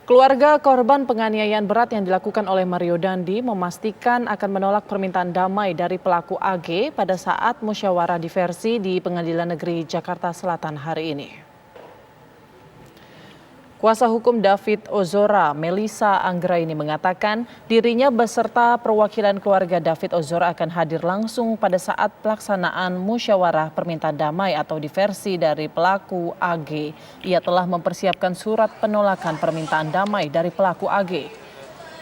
Keluarga korban penganiayaan berat yang dilakukan oleh Mario Dandi memastikan akan menolak permintaan damai dari pelaku AG pada saat musyawarah diversi di Pengadilan Negeri Jakarta Selatan hari ini. Kuasa hukum David Ozora, Melissa Anggraini mengatakan dirinya beserta perwakilan keluarga David Ozora akan hadir langsung pada saat pelaksanaan musyawarah permintaan damai atau diversi dari pelaku AG. Ia telah mempersiapkan surat penolakan permintaan damai dari pelaku AG.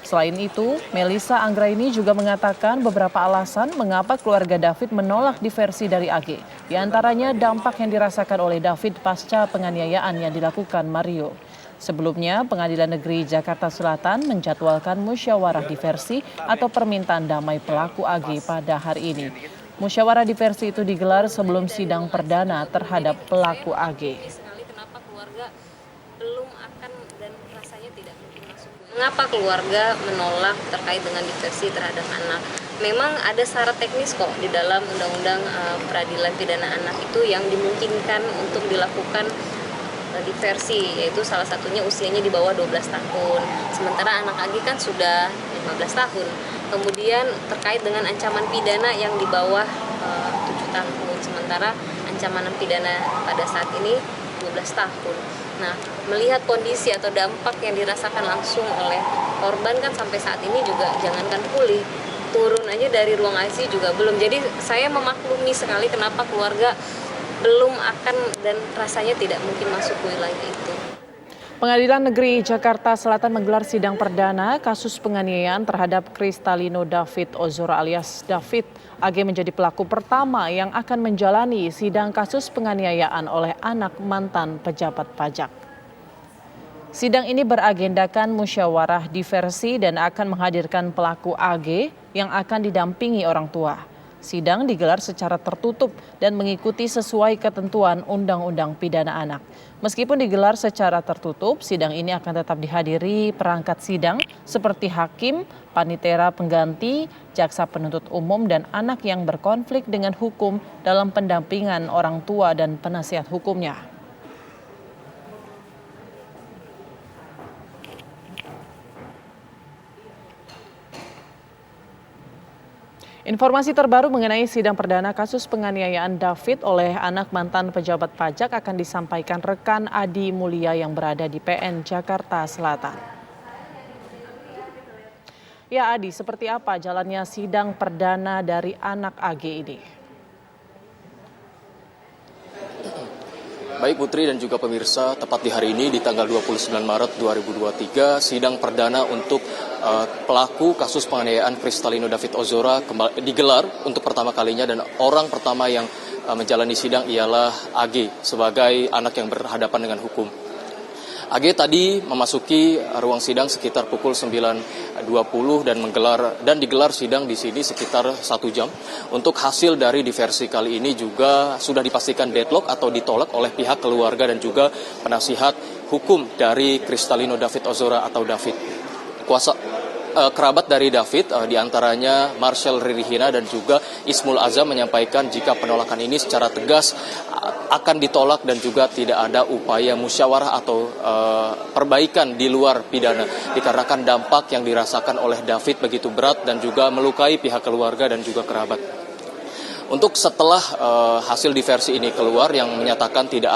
Selain itu, Melissa Anggraini juga mengatakan beberapa alasan mengapa keluarga David menolak diversi dari AG. Di antaranya dampak yang dirasakan oleh David pasca penganiayaan yang dilakukan Mario. Sebelumnya, Pengadilan Negeri Jakarta Selatan menjadwalkan musyawarah diversi atau permintaan damai pelaku AG pada hari ini. Musyawarah diversi itu digelar sebelum sidang perdana terhadap pelaku AG. Mengapa keluarga menolak terkait dengan diversi terhadap anak? Memang ada syarat teknis kok di dalam Undang-Undang Peradilan Pidana Anak itu yang dimungkinkan untuk dilakukan diversi, yaitu salah satunya usianya di bawah 12 tahun. Sementara anak AG kan sudah 15 tahun. Kemudian terkait dengan ancaman pidana yang di bawah 7 tahun. Sementara ancaman pidana pada saat ini 12 tahun. Nah, melihat kondisi atau dampak yang dirasakan langsung oleh korban kan sampai saat ini juga jangankan pulih, turun aja dari ruang ICU juga belum. Jadi saya memaklumi sekali kenapa keluarga belum akan dan rasanya tidak mungkin masuk wilayah itu. Pengadilan Negeri Jakarta Selatan menggelar sidang perdana kasus penganiayaan terhadap Kristalino David Ozora alias David. AG menjadi pelaku pertama yang akan menjalani sidang kasus penganiayaan oleh anak mantan pejabat pajak. Sidang ini beragendakan musyawarah diversi dan akan menghadirkan pelaku AG yang akan didampingi orang tua. Sidang digelar secara tertutup dan mengikuti sesuai ketentuan Undang-Undang Pidana Anak. Meskipun digelar secara tertutup, sidang ini akan tetap dihadiri perangkat sidang seperti hakim, panitera pengganti, jaksa penuntut umum, dan anak yang berkonflik dengan hukum dalam pendampingan orang tua dan penasihat hukumnya. Informasi terbaru mengenai sidang perdana kasus penganiayaan David oleh anak mantan pejabat pajak akan disampaikan rekan Adi Mulia yang berada di PN Jakarta Selatan. Ya Adi, seperti apa jalannya sidang perdana dari anak AG ini? Baik Putri dan juga pemirsa, tepat di hari ini di tanggal 29 Maret 2023, sidang perdana untuk pelaku kasus penganiayaan Kristalino David Ozora digelar untuk pertama kalinya, dan orang pertama yang menjalani sidang ialah AG sebagai anak yang berhadapan dengan hukum. AG tadi memasuki ruang sidang sekitar pukul 9.20 dan digelar sidang di sini sekitar 1 jam. Untuk hasil dari diversi kali ini juga sudah dipastikan deadlock atau ditolak oleh pihak keluarga dan juga penasihat hukum dari Kristalino David Ozora atau David. Kerabat dari David, diantaranya Marcel Ririhina dan juga Ismul Azam menyampaikan jika penolakan ini secara tegas akan ditolak dan juga tidak ada upaya musyawarah atau perbaikan di luar pidana dikarenakan dampak yang dirasakan oleh David begitu berat dan juga melukai pihak keluarga dan juga kerabat. Untuk setelah hasil diversi ini keluar yang menyatakan tidak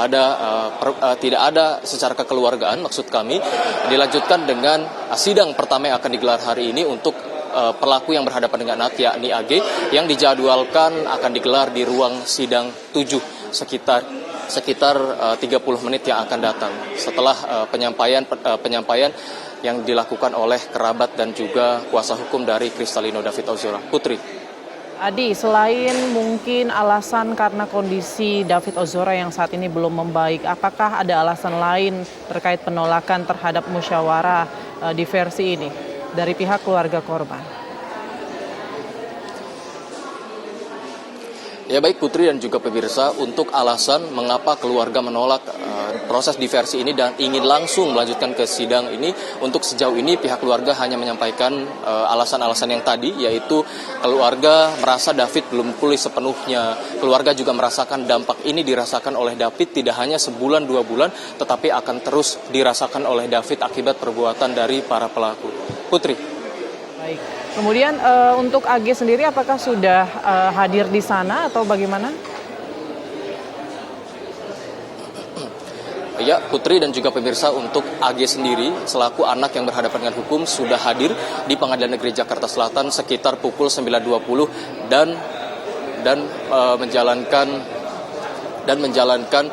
ada secara kekeluargaan, maksud kami dilanjutkan dengan sidang pertama yang akan digelar hari ini untuk pelaku yang berhadapan dengan anak yakni AG yang dijadwalkan akan digelar di ruang sidang 7 sekitar 30 menit yang akan datang setelah penyampaian yang dilakukan oleh kerabat dan juga kuasa hukum dari Kristalino David Ozora. Putri. Adi, selain mungkin alasan karena kondisi David Ozora yang saat ini belum membaik, apakah ada alasan lain terkait penolakan terhadap musyawarah diversi ini dari pihak keluarga korban? Ya baik Putri dan juga pemirsa, untuk alasan mengapa keluarga menolak proses diversi ini dan ingin langsung melanjutkan ke sidang ini, untuk sejauh ini pihak keluarga hanya menyampaikan alasan-alasan yang tadi, yaitu keluarga merasa David belum pulih sepenuhnya. Keluarga juga merasakan dampak ini dirasakan oleh David tidak hanya sebulan 2 bulan, tetapi akan terus dirasakan oleh David akibat perbuatan dari para pelaku. Putri. Baik. Kemudian untuk AG sendiri apakah sudah hadir di sana atau bagaimana? Ya, Putri dan juga pemirsa, untuk AG sendiri selaku anak yang berhadapan dengan hukum sudah hadir di Pengadilan Negeri Jakarta Selatan sekitar pukul 9.20 dan menjalankan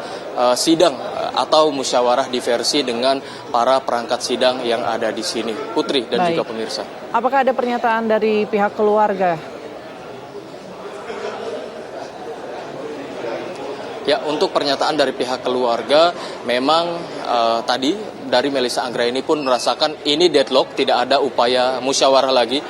sidang atau musyawarah diversi dengan para perangkat sidang yang ada di sini. Putri dan Baik. juga pemirsa. Apakah ada pernyataan dari pihak keluarga? Ya, untuk pernyataan dari pihak keluarga, memang tadi dari Melissa Anggraini pun merasakan ini deadlock, tidak ada upaya musyawarah lagi.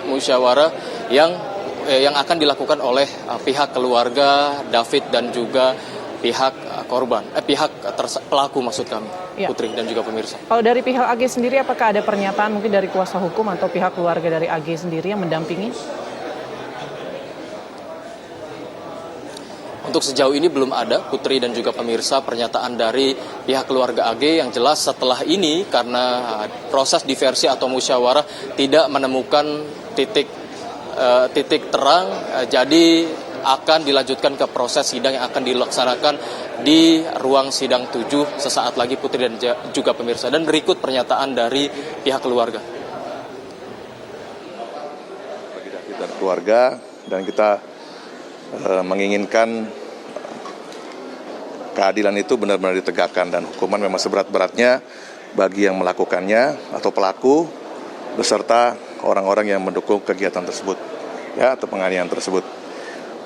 Musyawarah yang akan dilakukan oleh pihak keluarga David dan juga pihak korban, pelaku maksud kami, Ya. Putri dan juga pemirsa. Kalau dari pihak AG sendiri apakah ada pernyataan mungkin dari kuasa hukum atau pihak keluarga dari AG sendiri yang mendampingi? Untuk sejauh ini belum ada, Putri dan juga pemirsa, pernyataan dari pihak keluarga AG. Yang jelas setelah ini, karena proses diversi atau musyawarah tidak menemukan titik terang, jadi akan dilanjutkan ke proses sidang yang akan dilaksanakan di ruang sidang 7 sesaat lagi, Putri dan juga pemirsa. Dan berikut pernyataan dari pihak keluarga. Bagi David dan keluarga, dan kita menginginkan keadilan itu benar-benar ditegakkan dan hukuman memang seberat-beratnya bagi yang melakukannya atau pelaku beserta orang-orang yang mendukung kegiatan tersebut, ya, atau penganiayaan tersebut.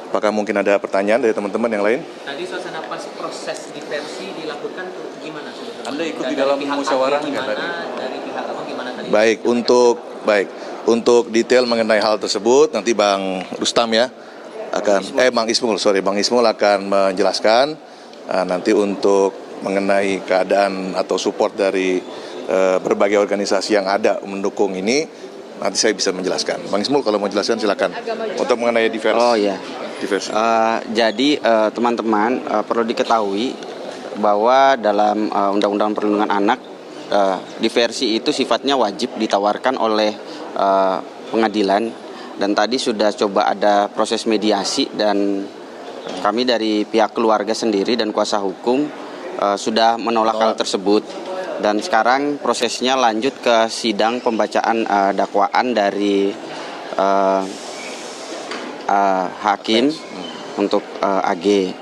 Apakah mungkin ada pertanyaan dari teman-teman yang lain? Tadi suasana pas proses diversi dilakukan tuh gimana sebetulnya? Anda ikut di Dari dalam pihak musyawarah AG nggak gimana, tadi? dari pihak apa gimana tadi? Untuk detail mengenai hal tersebut nanti Bang Rustam ya Bang Ismul akan menjelaskan. Nanti untuk mengenai keadaan atau support dari berbagai organisasi yang ada mendukung ini, nanti saya bisa menjelaskan. Bang Ismul kalau mau jelaskan silakan. Untuk mengenai diversi. Oh ya. Diversi. Jadi teman-teman perlu diketahui bahwa dalam Undang-Undang Perlindungan Anak, diversi itu sifatnya wajib ditawarkan oleh pengadilan, dan tadi sudah coba ada proses mediasi dan kami dari pihak keluarga sendiri dan kuasa hukum sudah menolak hal tersebut, dan sekarang prosesnya lanjut ke sidang pembacaan dakwaan dari hakim untuk AG.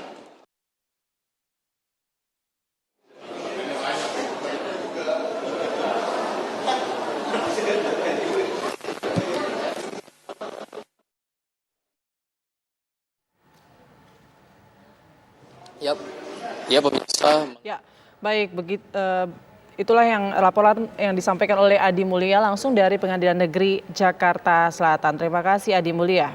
Ya pemirsa. Ya, baik, begitu. Itulah yang laporan yang disampaikan oleh Adi Mulia langsung dari Pengadilan Negeri Jakarta Selatan. Terima kasih Adi Mulia.